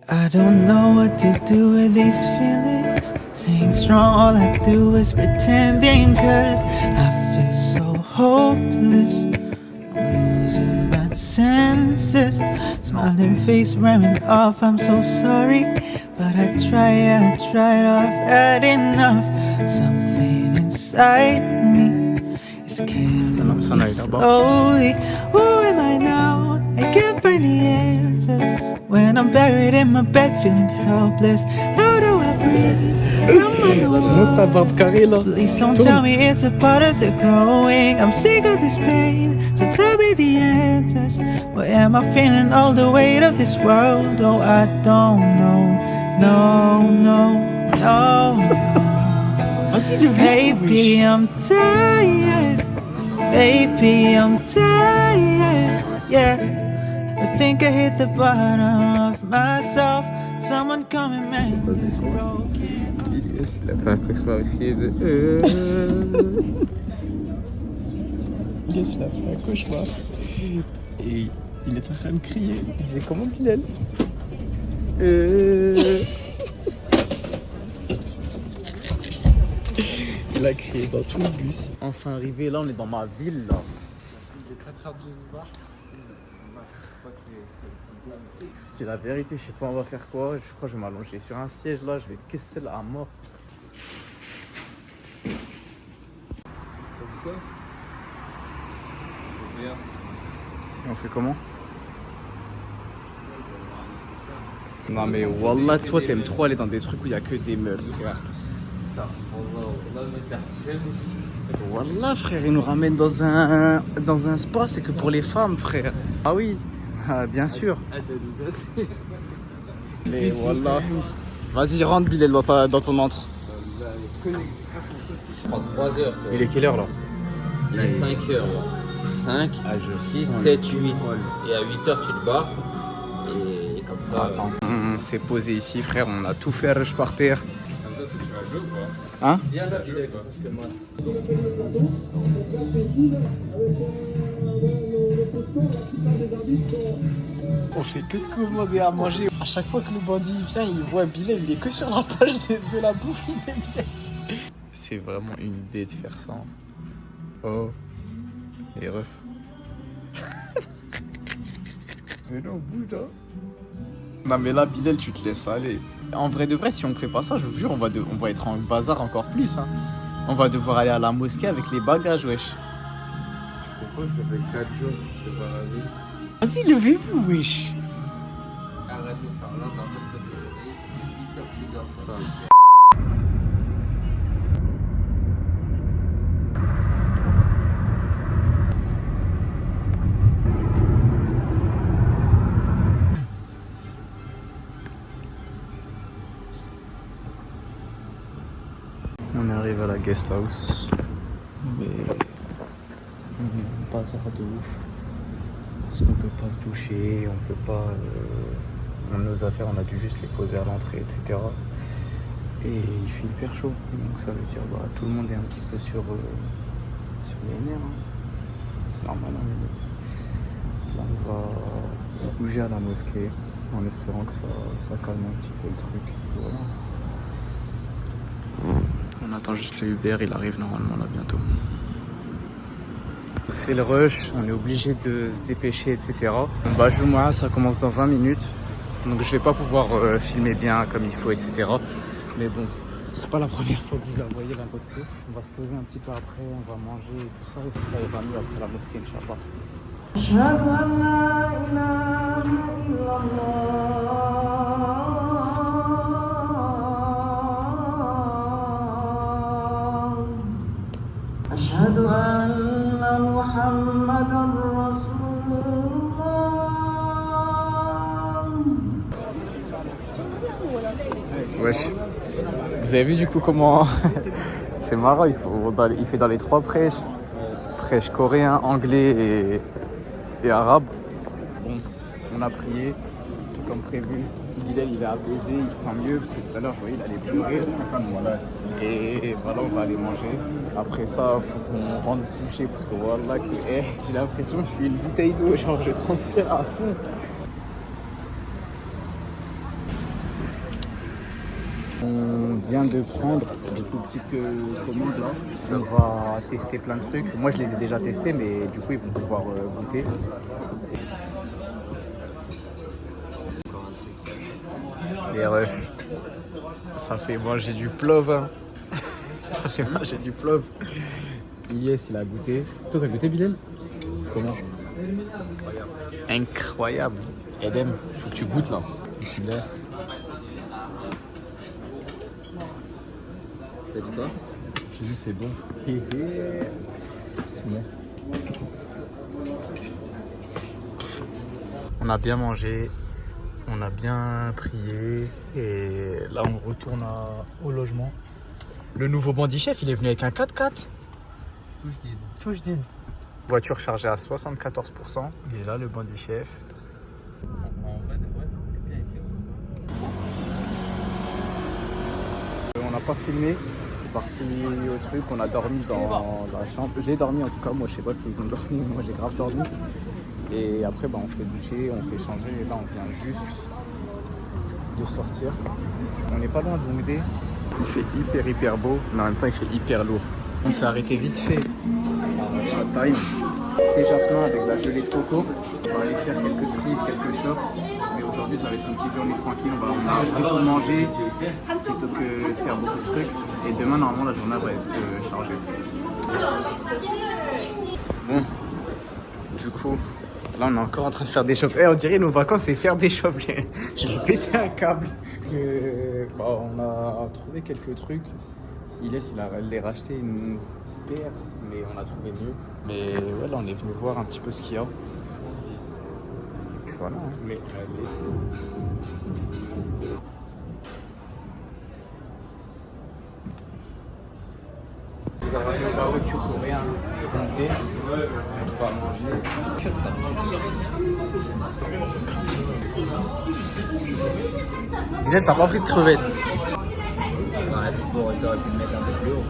I don't know what to do with these feelings. Staying strong, all I do is pretending. Cause I feel so hopeless. I'm losing my senses. Smiling face wearing off, I'm so sorry. But I tried, I've had enough. Something inside me is killing me slowly. Who am I now? I can't find the answers. When I'm buried in my bed feeling helpless. How do I breathe? Please don't tell me it's a part of the growing. I'm sick of this pain, so tell me the answers. Why am I feeling all the weight of this world? Oh, I don't know. No. Maybe I'm tired. Maybe I'm tired. Yeah. I think I hit the bottom of myself. Someone come and make this broken. Il a fait un cauchemar de... Yes, il a fait un cauchemar. Et il est en train de crier. Il disait comment Bilal? Il a crié dans tout le bus. Enfin arrivé, là on est dans ma ville là. Il est 4h12 bar. C'est la vérité, je sais pas on va faire quoi. Je crois que je vais m'allonger sur un siège là, je vais casser la mort. T'as dit quoi? Et on fait comment? Non mais wallah, toi t'aimes trop aller dans des trucs où il y a que des meufs, frère. Wallah frère, il nous ramène dans un spa, c'est que pour les femmes frère. Ah oui, bien sûr. Mais wallah. Vas-y rentre Bilal dans ton antre. Je prends 3 heures. Il est quelle heure là? Il est 5 heures. 5, 6, 7, 8. Et à 8 heures tu te barres. Et comme ça. Attends, on s'est posé ici frère, on a tout fait rush par terre. Comme ça, tu vas jouer ou quoi? Hein? Viens là, Bilal, comme ça je te montre. On fait que de commander à manger. À chaque fois que le bandit vient, il voit Bilal, il est que sur la page de la bouffe, il est bien. C'est vraiment une idée de faire ça. Oh, les refs. Mais non, bouge là. Non mais là, Bilal, tu te laisses aller. En vrai de vrai, si on fait pas ça, je vous jure, on va être en bazar encore plus. Hein. On va devoir aller à la mosquée avec les bagages, wesh. Je comprends que ça fait 4 jours que je sais pas la vie. Vas-y, levez-vous, wesh. Arrête de faire là, dans le stade de réveil, ça fait 8 heures que tu dors ça. On arrive à la guest house. Mais on est pas ça de ouf. Parce qu'on peut pas se doucher, on peut pas. Nos affaires, on a dû juste les poser à l'entrée, etc. Et il fait hyper chaud. Donc ça veut dire tout le monde est un petit peu sur les nerfs. Hein. C'est normal. Hein, là, on va bouger à la mosquée en espérant que ça calme un petit peu le truc. Voilà. On attend juste le Uber, il arrive normalement là bientôt. C'est le rush, on est obligé de se dépêcher, etc. Bah, Jumu'ah, ça commence dans 20 minutes. Donc je vais pas pouvoir filmer bien comme il faut, etc. Mais bon, c'est pas la première fois que vous la voyez la mosquée. On va se poser un petit peu après, on va manger et tout ça. Et ça ira mieux après la mosquée, Inch'Allah. أشهد أن محمدًا رسول الله. Wesh, vous avez vu du coup comment c'est marrant, il fait dans les 3 prêches. Prêche coréen, anglais et arabe. Bon, on a prié, tout comme prévu. Bilal il est apaisé, il se sent mieux parce que tout à l'heure je voyais il allait pleurer. Et voilà, on va aller manger. Après ça, faut qu'on rentre se doucher parce que voilà, j'ai l'impression que je suis une bouteille d'eau, genre je transpire à fond. On vient de prendre des tout petites commandes là. On va tester plein de trucs. Moi je les ai déjà testés, mais du coup ils vont pouvoir goûter. Les refs, ça fait manger du plov. Hein. Ça fait manger du plov. Yes, il a goûté. Toi t'as goûté Bilal? C'est comment? Incroyable. Edem, faut que tu goûtes là. Bismillah. T'as dit quoi? J'ai vu c'est bon. Bismillah. On a bien mangé, on a bien prié et là on retourne au logement. Le nouveau bandit chef, il est venu avec un 4x4. Touche d'id. Voiture chargée à 74%. Il est là le bandit chef. On n'a pas filmé. On est parti au truc, on a dormi dans la chambre. J'ai dormi en tout cas, moi je sais pas s'ils ont dormi, moi j'ai grave dormi. Et après on s'est douché, on s'est changé et là on vient juste de sortir. On n'est pas loin de Hongdae. Il fait hyper beau, mais en même temps il fait hyper lourd. On s'est arrêté vite fait à Chataille. Thé jasmin avec la gelée de coco. On va aller faire quelques frites, quelques chocs. Mais aujourd'hui ça va être une petite journée tranquille. On va plutôt manger plutôt que de faire beaucoup de trucs. Et demain normalement la journée va être chargée. Bon, du coup, là on est encore en train de faire des shops. On dirait nos vacances c'est faire des shops. J'ai pété un câble. On a trouvé quelques trucs. Il les racheté une paire, mais on a trouvé mieux. Mais ouais, là on est venu voir un petit peu ce qu'il y a. Et puis voilà. Hein. Mais allez. Nous avons le barbecue coréen Hongdae. On va manger. Bilal, t'as pas pris de crevettes? Ouais, tu aurais pu le mettre un peu plus haut.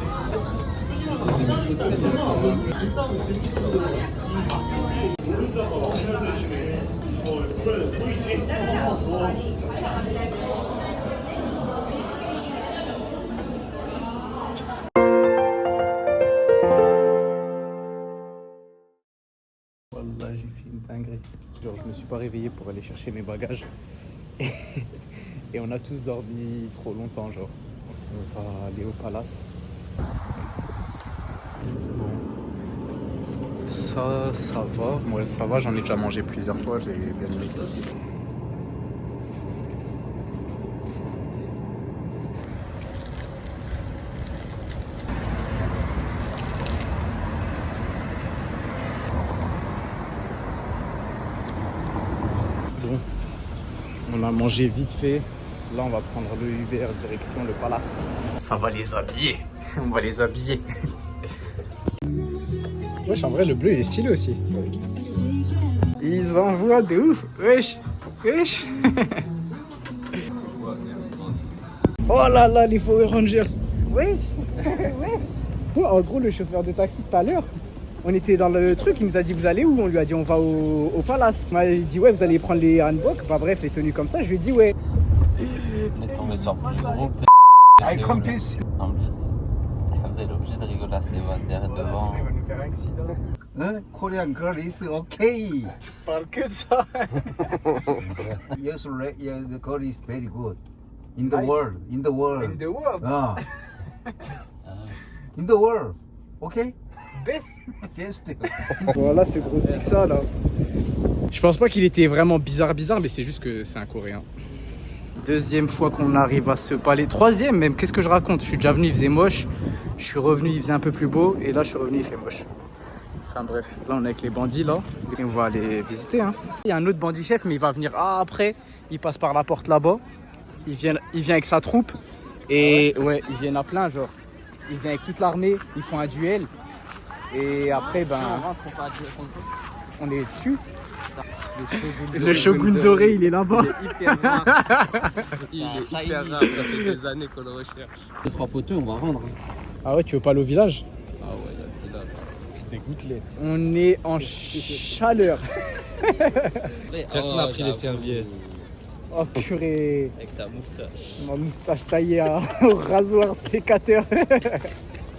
Wallah, j'ai fait une dinguerie. Genre, je me suis pas réveillé pour aller chercher mes bagages. Et on a tous dormi trop longtemps, genre. On va aller au palace. Bon. Ça va. Moi, ça va, j'en ai déjà mangé plusieurs fois, j'ai bien aimé. Bon, on a mangé vite fait. Là, on va prendre le Uber direction le palace. Ça va les habiller. On va les habiller. Wesh, en vrai, le bleu, il est stylé aussi. Ils envoient de ouf. Wesh. Wesh. Oh là là, les Power Rangers. Wesh. Wesh. En gros, le chauffeur de taxi tout à l'heure, on était dans le truc, il nous a dit vous allez où? On lui a dit on va au palace. Il m'a dit ouais, vous allez prendre les hanboks. Bah bref, les tenues comme ça, je lui ai dit ouais. On est tombé sur plus gros. I confuse. En plus, Hamza est obligé de rigoler à ses vannes derrière devant. Il va nous faire un accident. Korean girl is okay. Parle que de ça. Yes, the girl is very good. In the Nice. world. In the world. In the world. Ah. In the world. Okay? Best. Best. Voilà, c'est gros dit que ça là. Je pense pas qu'il était vraiment bizarre, mais c'est juste que c'est un Coréen. Deuxième fois qu'on arrive à ce palais. Troisième même, qu'est-ce que je raconte? Je suis déjà venu, il faisait moche. Je suis revenu, il faisait un peu plus beau. Et là, je suis revenu, il fait moche. Enfin bref, là on est avec les bandits là. Et on va aller visiter. Hein. Il y a un autre bandit chef, mais il va venir après. Il passe par la porte là-bas. Il vient avec sa troupe. Et ouais, ils viennent à plein, genre. Il vient avec toute l'armée, ils font un duel. Et après, ben, on les tue. Le shogun doré, il est là-bas. Il est hyper rare. Il est hyper rare, ça fait des années qu'on le recherche. Les 3 photos, on va rendre. Ah ouais, tu veux pas aller au village? Ah ouais, il y a Des gouttelettes. On est en chaleur. Personne n'a pris les serviettes. Oh purée. Avec ta moustache. Ma moustache taillée au rasoir sécateur.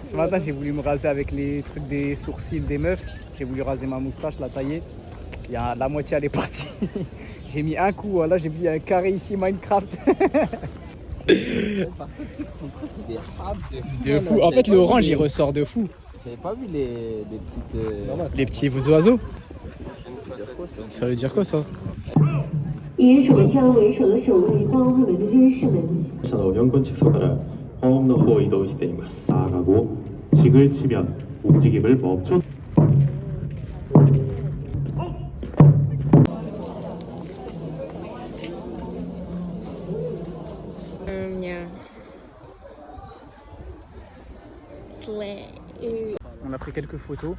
Ce matin, j'ai voulu me raser avec les trucs des sourcils des meufs. J'ai voulu raser ma moustache, la tailler. La moitié, elle est partie. J'ai mis un coup. Là, j'ai vu un carré ici, Minecraft. Par contre, son truc, il est rare De fou. En fait, le orange, il ressort de fou. J'avais pas vu les petites. Les petits oiseaux. Ça veut dire quoi ça? 以守将为首的守卫光辉美的军士们 4번 직선을 호흡로 이동이しています. 나아가고 직을 치면 움직임을 멈춰. On a pris quelques photos.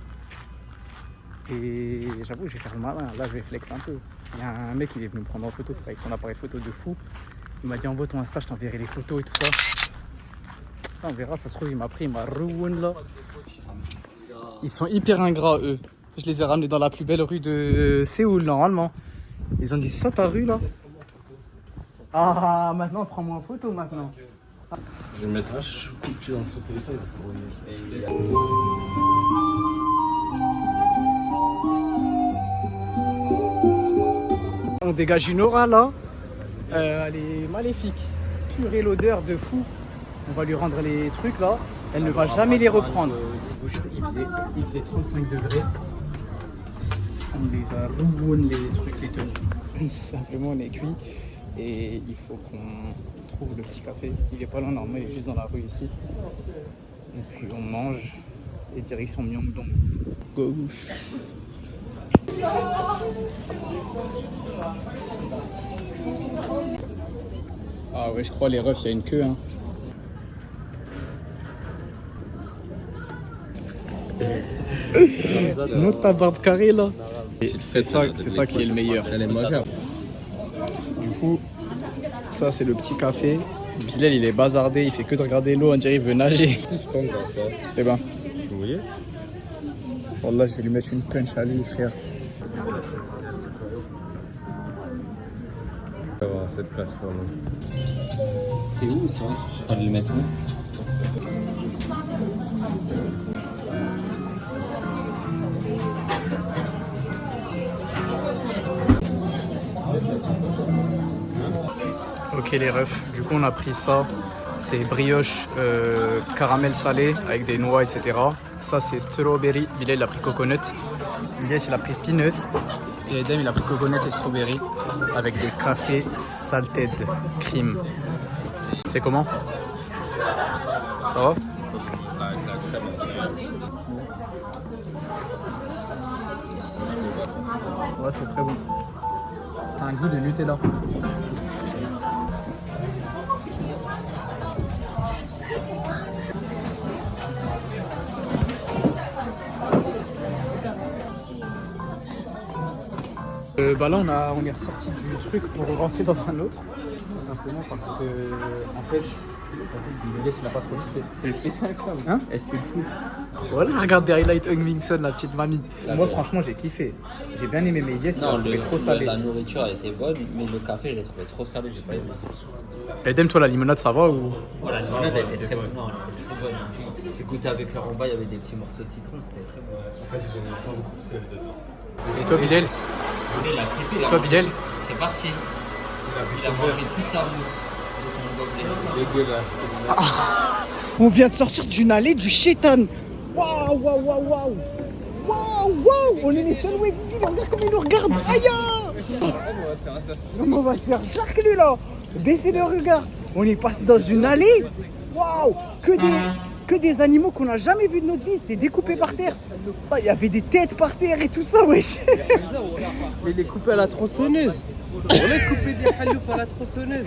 Et j'avoue, je vais faire le malin. Là, je vais flex un peu. Il y a un mec qui est venu me prendre en photo avec son appareil photo de fou. Il m'a dit envoie ton Insta, je t'enverrai les photos et tout ça. Là, on verra, ça se trouve, il m'a pris, il m'a ruin là. Ils sont hyper ingrats, eux. Je les ai ramenés dans la plus belle rue de Séoul, normalement. Ils ont dit ça, ta rue là? Ah, maintenant, prends-moi en photo maintenant. Je vais mettre un coup de pied dans ce téléphone. On dégage une aura là. Elle est maléfique. Purée l'odeur de fou. On va lui rendre les trucs là. Elle ne va jamais les reprendre. Il faisait 35 degrés. On les a ruinés les trucs, les tenues. Tout simplement, on est cuit. Et il faut qu'on trouve le petit café. Il est pas loin, normalement, il est juste dans la rue ici. Et puis on mange. Et direction Myeongdong. Gauche. Ah ouais, je crois les refs, il y a une queue. Hein. Note ta barbe carrée là. C'est ça qui est le meilleur. Du coup, ça c'est le petit café. Bilal il est bazardé, il fait que de regarder l'eau, on dirait il veut nager. Eh ben. Vous voyez? Wallah, je vais lui mettre une punch à lui, frère. On va avoir cette place pour nous. C'est où ça? Je peux le mettre où? Ok les refs, du coup on a pris ça. C'est brioche caramel salé avec des noix, etc. Ça c'est strawberry. Bilal il a pris coconut. Bilal il a pris peanut. Et Edem il a pris coconut et strawberry avec des cafés salted cream. C'est comment? Ça va? Ouais, c'est très bon. T'as un goût de Nutella. Bah là on est ressorti du truc pour rentrer dans un autre. Tout simplement parce que en fait il n'a pas trop kiffé. C'est le pétain comme. Hein? Est-ce que le foot? Voilà, regarde des highlights Hung-Min-Son, la petite mamie. Moi franchement j'ai kiffé. J'ai bien aimé, mais yes, Non, il a trop salé. la nourriture elle était bonne, mais le café je l'ai trouvé trop salé, j'ai pas aimé. Edem, toi la limonade ça va ou? Voilà, la limonade elle était très bonne. Non, elle était très bonne. J'ai goûté avec leur en bas, il y avait des petits morceaux de citron, c'était très bon. En fait, ils ont mis pas beaucoup de sel dedans. Et toi Bilal? Il a flippé, Toi Bilal? c'est parti. Il a mangé toute ta mousse de ton gobelet. Dégueulasse. On vient de sortir d'une allée du chétan. Waouh, waouh, waouh, waouh. Waouh, waouh. On est les seuls Weggy, regarde comme ils nous regardent. Aïe. On va se faire charcler là. Baissez le regard. On est passé dans une allée. Waouh. Que des animaux qu'on n'a jamais vus de notre vie. C'était découpé par terre. Il y avait des têtes par terre et tout ça, wesh. Mais il est coupé à la tronçonneuse. On a coupé des halioupes à la tronçonneuse.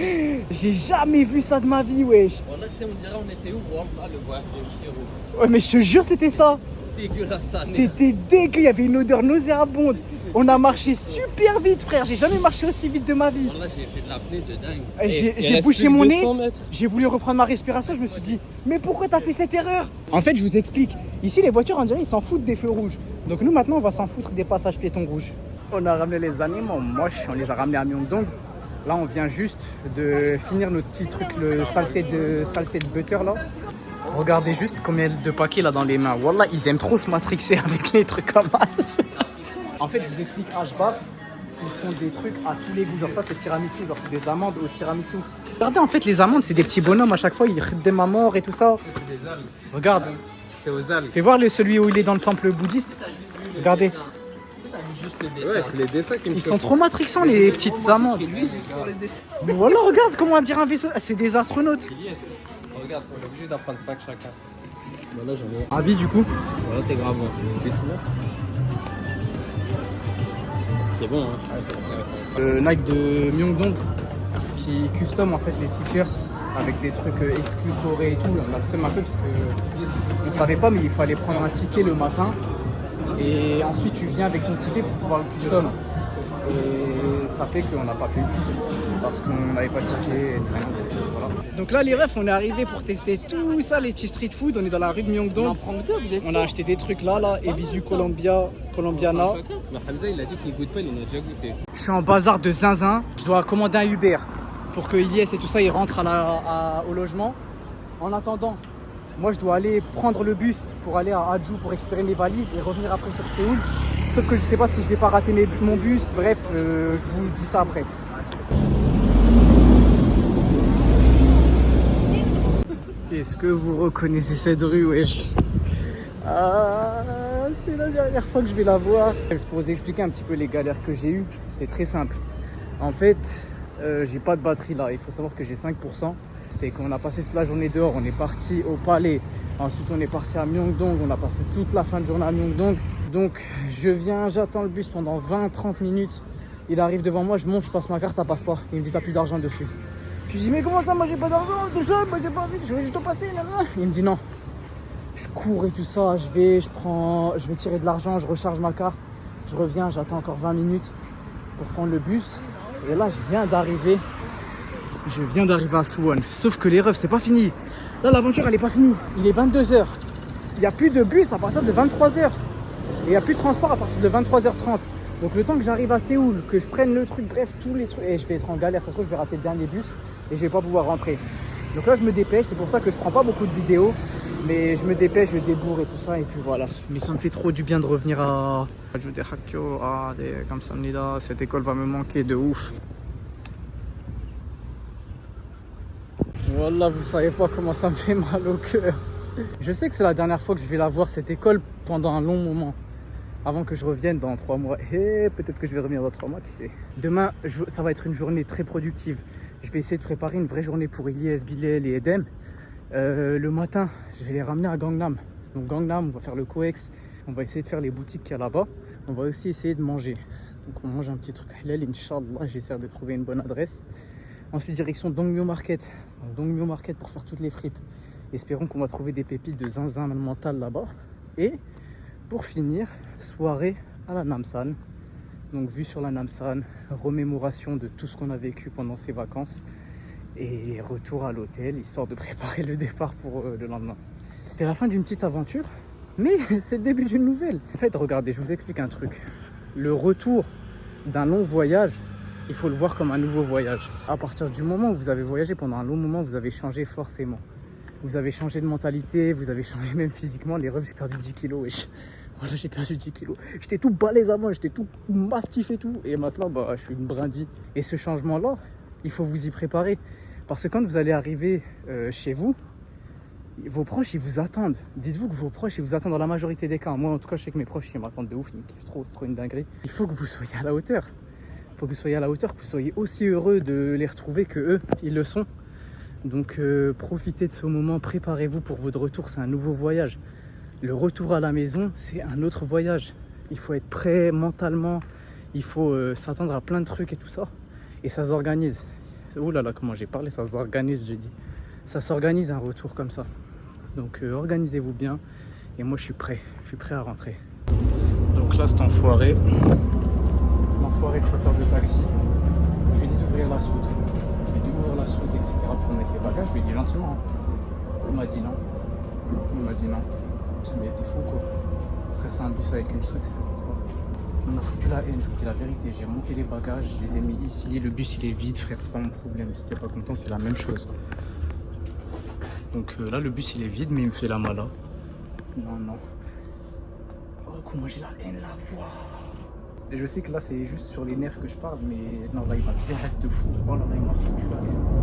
J'ai jamais vu ça de ma vie, wesh. On dirait on était où? Le voyage de Chiro. Ouais, mais je te jure, c'était ça. Dégueulasse ça. C'était dégueu, il y avait une odeur nauséabonde. On a marché super vite, frère. J'ai jamais marché aussi vite de ma vie. Là j'ai fait de l'apnée de dingue. J'ai bouché mon nez. J'ai voulu reprendre ma respiration. Je me suis dit, mais pourquoi t'as fait cette erreur? En fait, je vous explique. Ici, les voitures, on dirait, ils s'en foutent des feux rouges. Donc nous, maintenant, on va s'en foutre des passages piétons rouges. On a ramené les animaux moches. On les a ramenés à Myeongdong. Là, on vient juste de finir notre petit truc, le saleté de butter là. Regardez juste combien de paquets là dans les mains. Wallah, ils aiment trop se matrixer avec les trucs comme ça. En fait, je vous explique, Ashbab, ils font des trucs à tous les goûts. Genre ça, c'est tiramisu, genre c'est des amandes au tiramisu. Regardez, en fait, les amandes, c'est des petits bonhommes à chaque fois, ils des à mort et tout ça. C'est des algues. Regarde. C'est aux algues. Fais voir celui où il est dans le temple bouddhiste. Regardez. Ouais, c'est les dessins qui me Ils sont trop matrixants, les petites amandes. Mais voilà, regarde comment on dirait un vaisseau. C'est des astronautes. Regarde, on est obligé d'apprendre ça chacun. Voilà, j'en ai. Avis du coup. Voilà, t'es grave. C'est bon, hein. Nike de Myeongdong qui custom en fait les t-shirts avec des trucs exclus Corée et tout. On a le seum un peu parce que on savait pas, mais il fallait prendre un ticket le matin et ensuite tu viens avec ton ticket pour pouvoir le custom. Et ça fait qu'on n'a pas pu parce qu'on n'avait pas de ticket et rien. Voilà. Donc là les refs, on est arrivé pour tester tout ça, les petits street food. On est dans la rue de Myeongdong. On a acheté des trucs là et Visu Colombiana. Mais Hamza, il a dit qu'il goûte pas, il en a déjà goûté. Je suis en bazar de zinzin. Je dois commander un Uber pour que Ilyes et tout ça ils rentrent au logement. En attendant, moi je dois aller prendre le bus pour aller à Haju pour récupérer mes valises et revenir après sur Séoul. Sauf que je sais pas si je vais pas rater mon bus. Bref, je vous dis ça après. Est-ce que vous reconnaissez cette rue, wesh? Ah, c'est la dernière fois que je vais la voir. Pour vous expliquer un petit peu les galères que j'ai eues, c'est très simple. En fait, j'ai pas de batterie là. Il faut savoir que j'ai 5%. C'est qu'on a passé toute la journée dehors. On est parti au palais. Ensuite, on est parti à Myeongdong. On a passé toute la fin de journée à Myeongdong. Donc, je viens, j'attends le bus pendant 20-30 minutes. Il arrive devant moi, je monte, je passe ma carte, ça passe pas. Il me dit, t'as plus d'argent dessus. Je lui dis, mais comment ça, moi j'ai pas d'argent, tout ça, moi j'ai pas envie, je vais juste passer, là. Il me dit non. Je cours et tout ça, je vais tirer de l'argent, je recharge ma carte, je reviens, j'attends encore 20 minutes pour prendre le bus. Et là, je viens d'arriver à Suwon. Sauf que les refs, c'est pas fini. Là, l'aventure, elle est pas finie. Il est 22h. Il n'y a plus de bus à partir de 23h. Et il n'y a plus de transport à partir de 23h30. Donc le temps que j'arrive à Séoul, que je prenne le truc, bref, tous les trucs, et je vais être en galère, ça se trouve, je vais rater le dernier bus et je vais pas pouvoir rentrer. Donc là, je me dépêche, c'est pour ça que je prends pas beaucoup de vidéos, mais je me dépêche, je débourre et tout ça, et puis voilà. Mais ça me fait trop du bien de revenir à Jude Hakyo, à des Kamsamnida. Cette école va me manquer de ouf. Voilà, vous savez pas comment ça me fait mal au cœur. Je sais que c'est la dernière fois que je vais la voir, cette école, pendant un long moment. Avant que je revienne dans 3 mois. Et peut-être que je vais revenir dans 3 mois, qui sait. Demain, ça va être une journée très productive. Je vais essayer de préparer une vraie journée pour Ilyes, Bilal et Edem. Le matin, je vais les ramener à Gangnam. Donc Gangnam, on va faire le COEX. On va essayer de faire les boutiques qu'il y a là-bas. On va aussi essayer de manger. Donc on mange un petit truc halal, Inch'Allah. J'essaie de trouver une bonne adresse. Ensuite, direction Dongmyo Market. Donc, Dongmyo Market pour faire toutes les fripes. Espérons qu'on va trouver des pépites de zinzin mental là-bas. Et pour finir, soirée à la Namsan. Donc vue sur la Namsan, remémoration de tout ce qu'on a vécu pendant ces vacances et retour à l'hôtel, histoire de préparer le départ pour le lendemain. C'est la fin d'une petite aventure, mais c'est le début d'une nouvelle. En fait, regardez, je vous explique un truc. Le retour d'un long voyage, il faut le voir comme un nouveau voyage. À partir du moment où vous avez voyagé pendant un long moment, vous avez changé forcément. Vous avez changé de mentalité, vous avez changé même physiquement. Les refs, j'ai perdu 10 kilos. Et voilà, j'ai perdu 10 kilos. J'étais tout balèze avant, j'étais tout mastif et tout. Et maintenant, bah, je suis une brindille. Et ce changement-là, il faut vous y préparer. Parce que quand vous allez arriver chez vous, vos proches, ils vous attendent. Dites-vous que vos proches, ils vous attendent dans la majorité des cas. Moi, en tout cas, je sais que mes proches, ils m'attendent de ouf. Ils me kiffent trop, c'est trop une dinguerie. Il faut que vous soyez à la hauteur. Il faut que vous soyez à la hauteur, que vous soyez aussi heureux de les retrouver que eux, ils le sont. Donc profitez de ce moment, préparez-vous pour votre retour, c'est un nouveau voyage. Le retour à la maison, c'est un autre voyage. Il faut être prêt mentalement, il faut s'attendre à plein de trucs et tout ça. Et ça s'organise. Oh là là, comment j'ai parlé, ça s'organise, j'ai dit. Ça s'organise un retour comme ça. Donc organisez-vous bien. Et moi je suis prêt à rentrer. Donc là c'est enfoiré. L'enfoiré de chauffeur de taxi. Je lui ai dit d'ouvrir la soute. Je lui ai dit d'ouvrir la soute, etc. pour mettre les bagages. Je lui ai dit gentiment. Il m'a dit non. Mais t'es fou quoi. Frère, c'est un bus avec une soute, c'est fait pourquoi? On m'a foutu la haine, je vous dis la vérité. J'ai monté les bagages, je les ai mis ici. Le bus il est vide, frère, c'est pas mon problème. Si t'es pas content, c'est la même chose. Donc là, le bus il est vide, mais il me fait la mala. Non. Oh, comment j'ai la haine là. Wow. Et je sais que là, c'est juste sur les nerfs que je parle, mais non, là, il m'a zéret de fou. Oh là là, il m'a foutu la haine.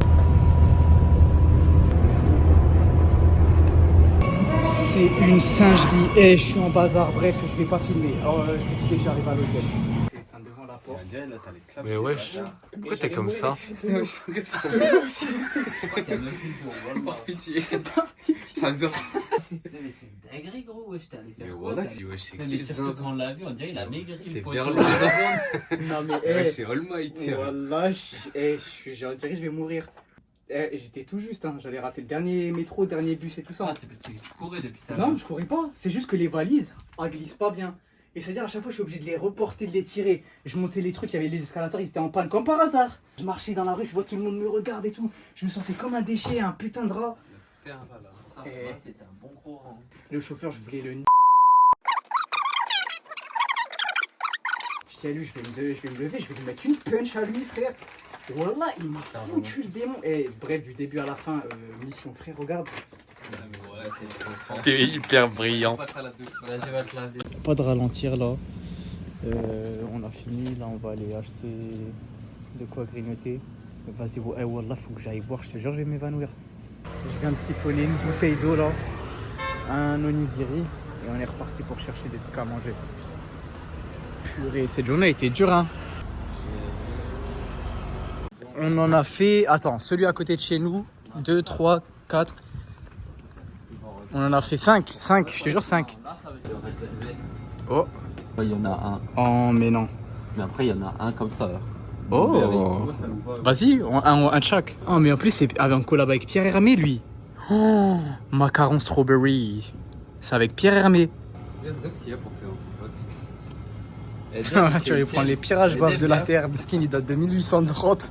C'est une singerie. Eh, je suis en bazar. Bref, je vais pas filmer. Alors, je vous dis dès que j'arrive à l'hôtel. C'est devant la porte. Mais wesh, pourquoi t'es comme ça? Par pitié. Mais c'est une dinguerie, gros. Wesh, t'es allé faire quoi? Wesh, c'est Mais surtout quand on l'a vu, on dirait il a maigri. T'es le poteau. vers le Non, mais Wesh, c'est All Might. Wallah, je dirais que je vais mourir. J'étais tout juste, hein. J'allais rater le dernier métro, dernier bus et tout ça. Ah, tu courais depuis ta Non, je courais pas. C'est juste que les valises, elles glissent pas bien. Et c'est-à-dire à chaque fois, je suis obligé de les reporter, de les tirer. Je montais les trucs, il y avait les escalators, ils étaient en panne comme par hasard. Je marchais dans la rue, je vois tout le monde me regarde et tout. Je me sentais comme un déchet, un putain de rat. C'était un bon gros rang. Le chauffeur, je voulais le Je dis à lui, je vais me lever, je vais lui mettre une punch à lui, frère. Wallah, il m'a foutu le démon. Et bref, du début à la fin, mission, frère, regarde. T'es hyper brillant. Vas-y, va te laver. Pas de ralentir là. On a fini, là on va aller acheter de quoi grignoter. Vas-y, wallah, faut que j'aille boire, je te jure, je vais m'évanouir. Je viens de siphonner une bouteille d'eau là, un onigiri, et on est reparti pour chercher des trucs à manger. Purée, cette journée a été dure, hein. On en a fait, attends, celui à côté de chez nous, 2, 3, 4. On en a fait 5, je te jure 5. Oh. Il y en a un. Oh, mais non. Mais après, il y en a un comme ça. Oh. Vas-y, un de chaque. Oh, mais en plus, c'est en collab avec Pierre Hermé, lui. Oh, macaron strawberry. C'est avec Pierre Hermé. Qu'est-ce qu'il y a pour faire Tu vas aller prendre les pirages baves de la terre. Miskin, il date de 1830.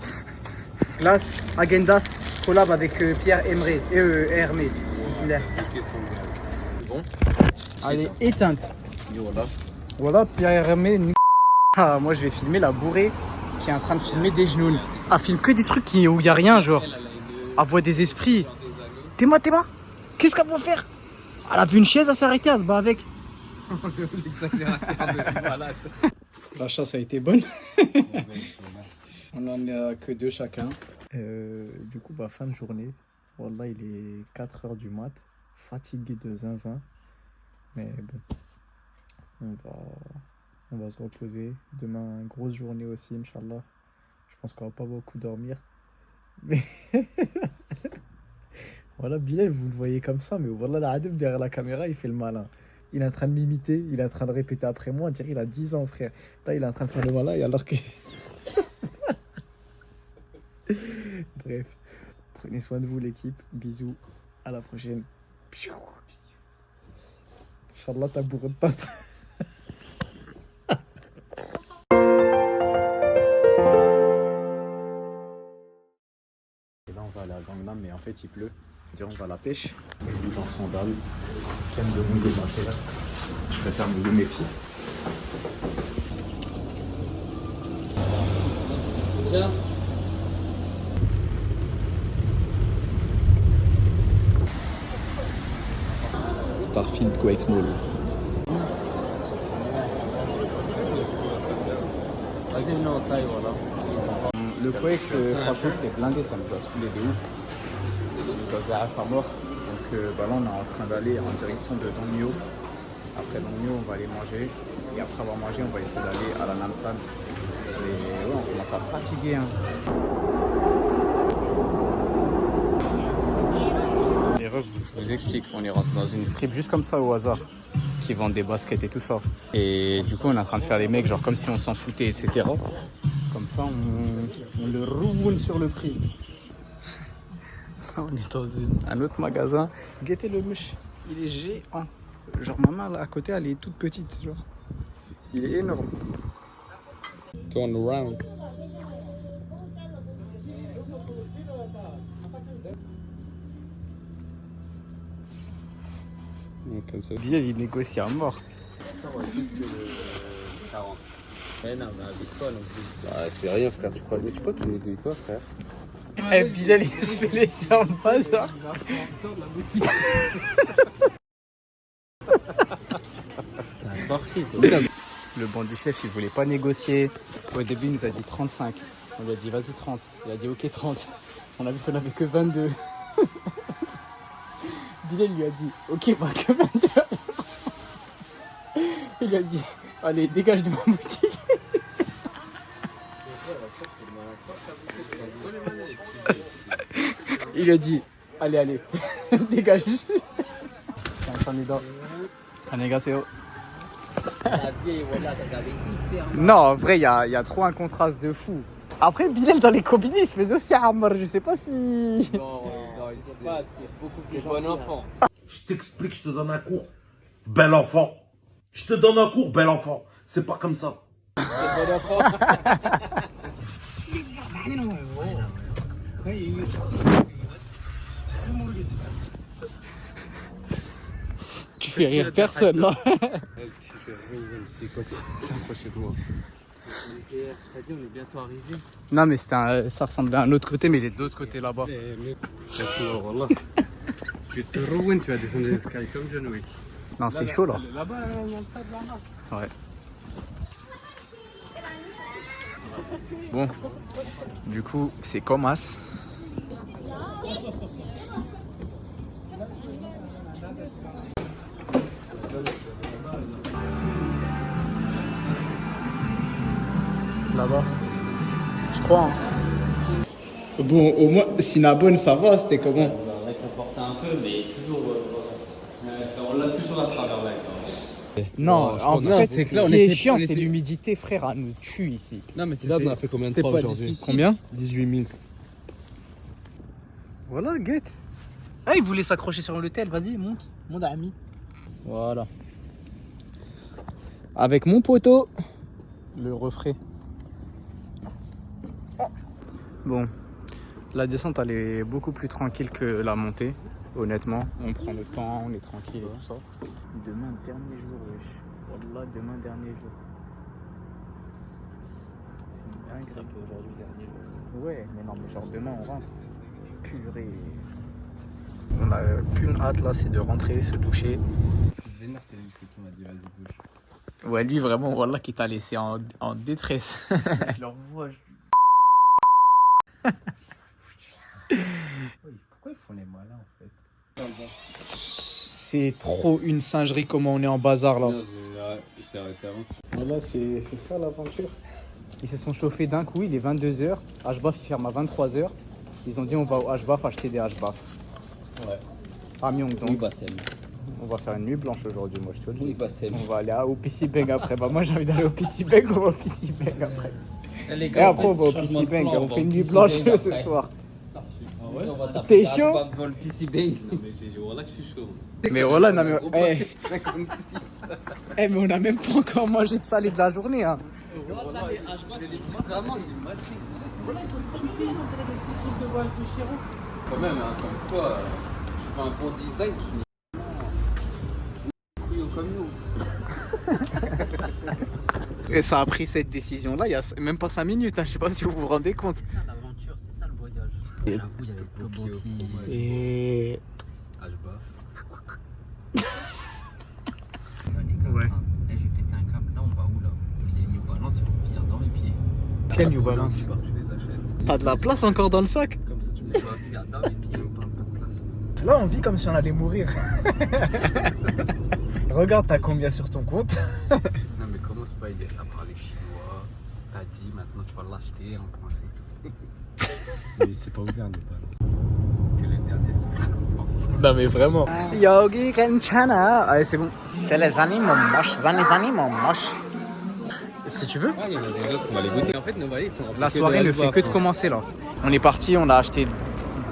Glace, Agendas, collab avec Pierre Hermé. Hermé. Bismillah. C'est bon. Allez, éteinte. Voilà, Pierre Hermé. Ah, moi, je vais filmer la bourrée qui est en train de filmer des genoux. Ah, filme que des trucs où il n'y a rien, genre. À voix des esprits. Théma, qu'est-ce qu'elle va faire? Elle a vu une chaise, elle s'est arrêtée, elle se bat avec. La chasse a été bonne. On en a que 2 chacun. Du coup, fin de journée. Wallah, il est 4h du mat. Fatigué de zinzin. Mais bon, on va se reposer. Demain, grosse journée aussi, Inch'Allah. Je pense qu'on va pas beaucoup dormir. Mais voilà, Bilal, vous le voyez comme ça, mais voilà, la Adem derrière la caméra, il fait le malin. Il est en train de m'imiter, il est en train de répéter après moi. On dirait qu'il a 10 ans, frère. Là, il est en train de faire le malin, et alors que... Bref, prenez soin de vous, l'équipe. Bisous, à la prochaine. Inch'Allah, t'as bourré de pâtes. Et là, on va aller à Gangnam, mais en fait, il pleut. On va à la pêche. Je bouge en sandales. J'aime de mouiller ma terre. Je préfère mouiller mes pieds. Tiens. Starfield Quake Mall. Vas-y, non, taille, voilà. Le Quake, franchement, j'étais blindé, ça nous a saoulé de ouf. Il nous a à mort. Donc là, on est en train d'aller en direction de Dongmyo. Après Dongmyo, on va aller manger. Et après avoir mangé, on va essayer d'aller à la Namsan. Et ouais, on commence à fatiguer. Hein. Les refs, je vous explique, on est rentré dans une fripe juste comme ça au hasard, qui vendent des baskets et tout ça. Et du coup, on est en train de faire les mecs, genre comme si on s'en foutait, etc. Comme ça, on le roule sur le prix. On est dans un autre magasin. Guettez le mouche, il est géant. Genre ma main là à côté, elle est toute petite, genre. Il est énorme. Turn around. Comme ça. Bilal, il négocie à mort. Ça, on va juste le 40. Mais non, mais abuse pas non plus. Bah, fais rien, frère. Tu crois qu'il est de toi, frère? Eh, Bilal, il se fait laisser en bazar. Le bon du chef, il voulait pas négocier. Au début, il nous a dit 35. On lui a dit vas-y 30. Il a dit ok 30. On a vu qu'on avait que 22. Bilal lui a dit ok, bah que 22. Il lui a dit allez, dégage de ma boutique. Il lui a dit allez, dégage. Annyeonghaseyo. Non, en vrai, il y a trop un contraste de fou. Après, Bilal dans les combinés, il se faisait aussi Ammar. Je sais pas si. Non, il sait pas, c'était beaucoup plus bon enfant. Je t'explique, je te donne un cours. Bel enfant. Je te donne un cours, bel enfant. C'est pas comme ça. C'est bon enfant. Tu fais rire personne, là. C'est quoi? Approchez de moi. T'as dit, on est bientôt arrivé. Non, mais ça ressemblait à un autre côté, mais il est de l'autre côté là-bas. Wallah. Tu te ruines, tu vas descendre les escaliers comme John Wick. Non, c'est chaud là. Là-bas, dans le sable, là-bas. Ouais. Bon, du coup, c'est comme As. Là-bas, je crois. Hein. Bon, au moins, Cinnabon, ça va, c'était comment? On va réconforter un peu, mais toujours. On l'a toujours à travers là. Non, en fait, ce qui est chiant, c'est l'humidité, frère, elle nous tue ici. Non, mais c'est là, on a fait combien de fois aujourd'hui? Combien? 18 000. Voilà, guette. Ah, il voulait s'accrocher sur l'hôtel, vas-y, monte, mon ami. Voilà. Avec mon poteau. Le refrais. Bon, la descente, elle est beaucoup plus tranquille que la montée, honnêtement. On prend le temps, on est tranquille et tout ça. Demain, dernier jour, wesh. Wallah, demain, dernier jour. C'est une dinguerie. Aujourd'hui, dernier jour. Ouais, mais non, mais genre demain on rentre. Purée. On a qu'une hâte là, c'est de rentrer, se doucher. Vénère, c'est lui qui m'a dit vas-y bouge. Ouais, lui vraiment, voilà, qui t'a laissé en détresse. Je leur vois. Pourquoi ils font les malins en fait? C'est trop une singerie comment on est en bazar là. Non, j'ai arrêté avant. Voilà, c'est ça l'aventure. Ils se sont chauffés d'un coup, il est 22h. HBAF il ferme à 23h. Ils ont dit on va au HBAF acheter des HBAF. Ouais. À Myeongdong. Oui, Bassem. On va faire une nuit blanche aujourd'hui, moi je te le dis. Oui, Bassem. On va aller au PC Bang après. Bah moi j'ai envie d'aller au PC Bang, on va au PC Bang après. Les Et gars, après on va au PC Bang, on fait une nuit blanche ce soir. Ouais, on va taper T'es la chaud? HBAF dans le PC Bang. Mais j'ai dit voilà que je suis chaud. Mais voilà, non mais. Eh, 56. eh, mais on a même pas encore mangé de salé de la journée hein. Voilà, les HBAF, Des petites amandes, une matrice. Quand même, hein, comme quoi, tu fais un bon design, tu finis. Couillon comme nous. Et ça a pris cette décision là il y a même pas 5 minutes, hein. Je sais pas si vous vous rendez compte. C'est ça l'aventure, c'est ça le voyage. J'avoue, il y avait Tobo qui. Et. HBAF. Ouais. Eh, j'ai pété un câble. Là, on va où là? Les New Balance, ils vont finir dans les pieds. Quel New Balance? Tu les achètes. T'as de la place encore dans le sac? Comme ça, tu me Les gens finir dans les pieds, on parle pas de place. Là on vit comme si on allait mourir. Regarde, t'as combien sur ton compte? Non, mais commence pas à aider à parler chinois. T'as dit, maintenant tu vas l'acheter en français et tout. Mais c'est pas ouvert, New Balance. C'est le dernier souffle. Non mais vraiment. Yogi Kenchana. Allez c'est bon. C'est les animaux moches, les animaux moches. Si tu veux. Ah, il y en a des autres, on va les goûter. En fait, nos valises sont remplies La que soirée de ne fait HBAF, que de hein. commencer là. On est parti, on a acheté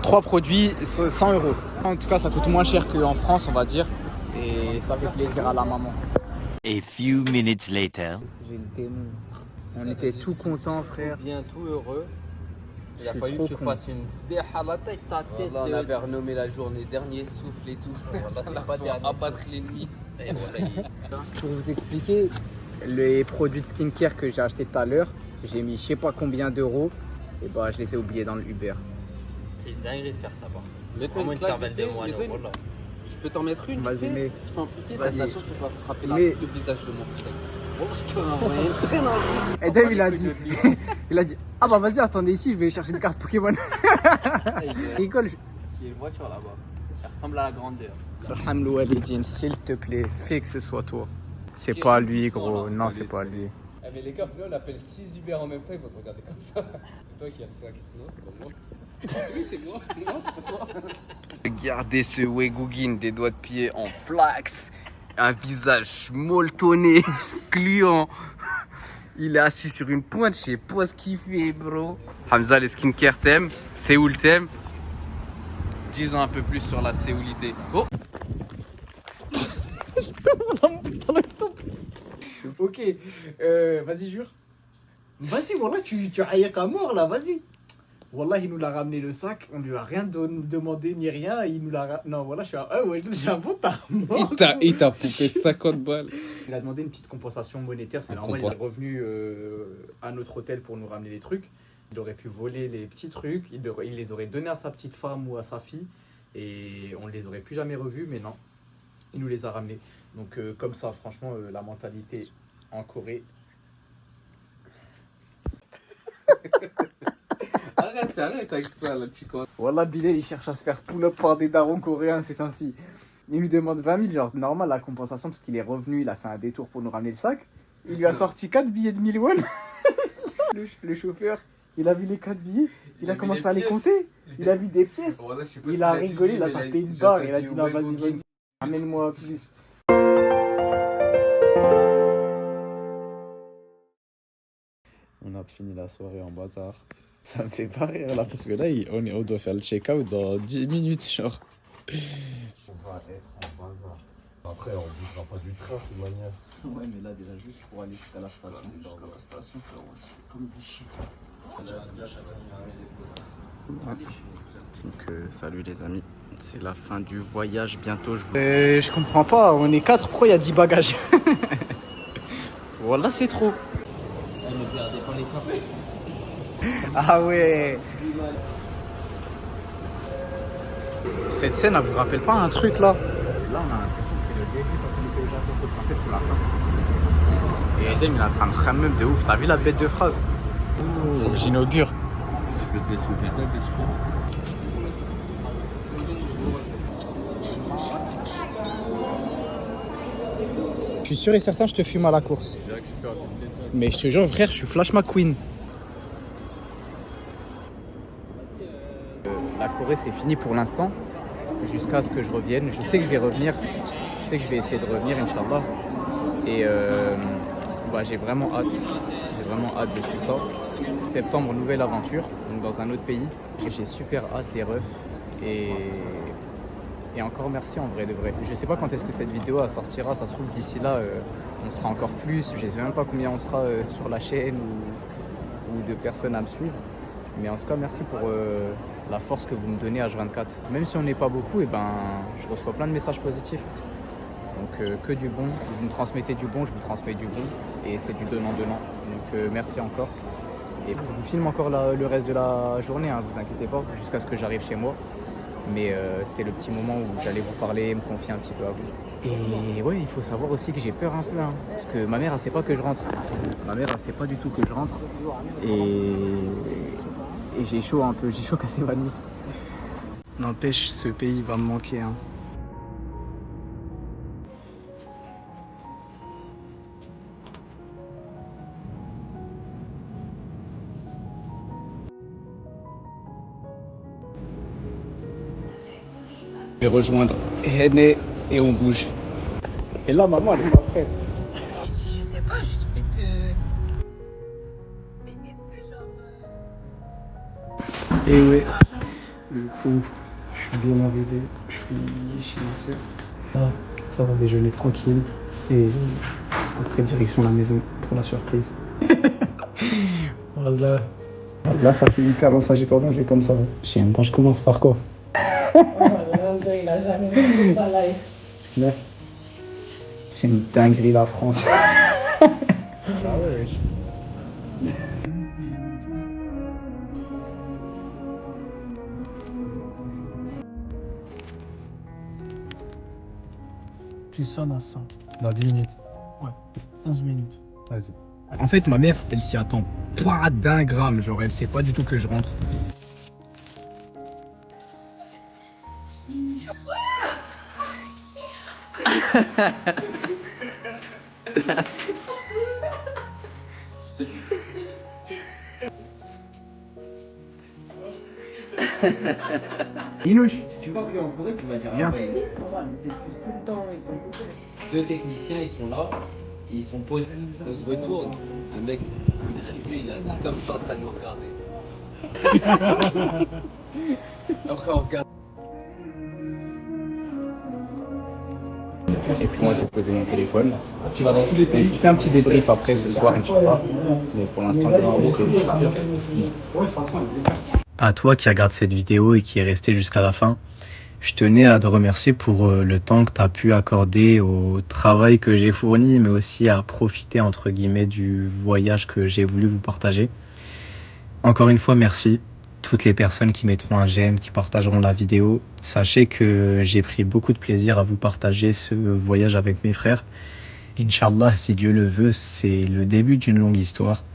3 produits, 100 €. En tout cas ça coûte moins cher qu'en France on va dire. Et ça fait plaisir à la maman. A few minutes later. J'ai le démon. On était tout contents frère. Bien tout heureux. Il a C'est fallu trop que tu con. fasses une déhalata avec ta tête. Voilà, on avait renommé la journée dernier souffle et tout. Voilà, c'est pas dernier abattre l'ennemi. Et voilà, Pour vous expliquer, Les produits de skincare que j'ai acheté tout à l'heure, j'ai mis je sais pas combien d'euros. Et bah je les ai oubliés dans le Uber. C'est une dinguerie de faire ça, par contre. Mets-toi Au moins une claque, cervelle de moine, mets-toi une- voilà. Je peux t'en mettre une. Vas-y, mais. Tu peux amplifier, t'as Vas-y. de la chance, je peux pas frapper Mais- le visage de mon frère. Oh, je te renvoie. Et Dave il a dit. Il a dit ah bah vas-y attendez ici je vais chercher une carte Pokémon. Il rigole. Il y a une voiture là-bas. Elle ressemble à la grandeur. Hamlou Walidine, s'il te plaît, fais que ce soit toi. C'est pas lui gros, non c'est pas lui. Eh mais les gars, là on appelle 6 Uber en même temps, ils vont se regarder comme ça. C'est toi qui as le sac. Non, c'est pas moi. Oui, c'est moi. Non, c'est pas toi. Regardez ce Wegougin, des doigts de pied en flax, un visage molletonné, gluant. Il est assis sur une pointe, je sais pas ce qu'il fait, bro. Hamza, les skincare t'aiment, Séoul t'aime. Disons un peu plus sur la séoulité. Oh, Ok, vas-y jure. Vas-y, Wallah, tu aïek à mort là, vas-y. Wallah, il nous l'a ramené le sac, on lui a rien demandé ni rien, il nous l'a non, voilà, j'ai un bon tas. Il t'a poupé 50 balles. Il a demandé une petite compensation monétaire, c'est Un normal, il est revenu à notre hôtel pour nous ramener les trucs. Il aurait pu voler les petits trucs, il les aurait donnés à sa petite femme ou à sa fille, et on ne les aurait plus jamais revus, mais non, il nous les a ramenés. Donc comme ça, franchement, la mentalité en Corée... Arrête avec ça là, tu connais. Wallah, Bilal, il cherche à se faire pull-up par des darons coréens, c'est ainsi. Il lui demande 20 000, genre normal la compensation, parce qu'il est revenu, il a fait un détour pour nous ramener le sac. Il lui a sorti 4 billets de 1000 won. Le chauffeur, il a vu les 4 billets, il a commencé à les compter. Il a vu des pièces. Il a rigolé, il a tapé une barre, il a dit non, vas-y, ramène-moi plus. on a fini la soirée en bazar. Ça me fait pas rire là, parce que là, on doit faire le check-out dans 10 minutes, genre. On va être en bazar. Après, on ne bougera pas du train de toute manière. Ouais, mais là, déjà, juste pour aller jusqu'à la station. Jusqu'à la station, c'est comme des chiffres. Donc, salut les amis. C'est la fin du voyage. Bientôt, Je comprends pas, on est 4, pourquoi il y a 10 bagages? Voilà, c'est trop. Ne perdez pas les copains. Ah ouais. Cette scène, elle vous rappelle pas un truc là? Là, on a l'impression que c'est le début quand on était au Japon, sauf qu'en fait, c'est la fin. Et Edem, il est en train de khammem de ouf. T'as vu la bête de phrase? Faut que j'inaugure. Je peux te laisser une personne d'esprit. Je suis sûr et certain, je te fume à la course. Mais je te jure, frère, je suis Flash McQueen. La Corée, c'est fini pour l'instant. Jusqu'à ce que je revienne. Je sais que je vais revenir. Je sais que je vais essayer de revenir, Inch'Allah. Et j'ai vraiment hâte. J'ai vraiment hâte de tout ça. Septembre, nouvelle aventure. Donc dans un autre pays. J'ai super hâte, les refs. Et encore merci en vrai de vrai. Je sais pas quand est-ce que cette vidéo sortira, ça se trouve d'ici là on sera encore plus, je sais même pas combien on sera sur la chaîne ou de personnes à me suivre. Mais en tout cas merci pour la force que vous me donnez H24. Même si on n'est pas beaucoup, je reçois plein de messages positifs. Donc que du bon, vous me transmettez du bon, je vous transmets du bon et c'est du donnant-donnant. Donc merci encore. Et je vous filme encore le reste de la journée, hein, vous inquiétez pas, jusqu'à ce que j'arrive chez moi. Mais c'était le petit moment où j'allais vous parler, me confier un petit peu à vous. Et ouais, il faut savoir aussi que j'ai peur un peu, hein, parce que ma mère, elle sait pas que je rentre. Ma mère, elle sait pas du tout que je rentre. Et j'ai chaud un peu, j'ai chaud qu'elle s'évanouisse. N'empêche, ce pays va me manquer. Hein. Je vais rejoindre Henné et on bouge. Et là, maman, elle est pas prête. Je sais pas, je peut-être que. Mais est-ce que genre. Et ouais, du coup, je suis bien arrivé. Je suis chez ma soeur. Là, ça va déjeuner tranquille. Et après, direction la maison pour la surprise. Voilà. Là, ça fait hyper longtemps que j'ai pas mangé comme ça. Je sais même pas, je commence par quoi? Il a jamais vu ça live. C'est une dinguerie la France. shirt. Tu sonnes à 5. Dans 10 minutes. Ouais, 11 minutes. Vas-y. En fait, ma mère, elle s'y attend pas d'un gramme. Genre, elle sait pas du tout que je rentre. Inouche, Si tu vois qu'en forêt, tu vas dire Viens. ah ouais, c'est normal, ils épuisent tout le temps. Deux techniciens, ils sont là, et ils sont posés. On se retourne, un mec, lui, il est assis comme ça en train de nous regarder. Après, on regarde. Et puis moi, je vais poser mon téléphone. Tu vas dans tous les pays. Je fais un petit débrief après ce soir, Inch'Allah. Mais pour l'instant, je vais à toi qui regarde cette vidéo et qui est resté jusqu'à la fin, je tenais à te remercier pour le temps que tu as pu accorder au travail que j'ai fourni, mais aussi à profiter entre guillemets du voyage que j'ai voulu vous partager. Encore une fois, merci. Toutes les personnes qui mettront un j'aime, qui partageront la vidéo, sachez que j'ai pris beaucoup de plaisir à vous partager ce voyage avec mes frères. Inch'Allah, si Dieu le veut, c'est le début d'une longue histoire.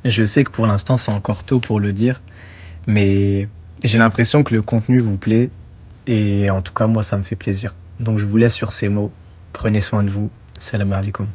Je sais que pour l'instant, c'est encore tôt pour le dire, mais j'ai l'impression que le contenu vous plaît et en tout cas, moi, ça me fait plaisir. Donc, je vous laisse sur ces mots. Prenez soin de vous. Salam alaikum.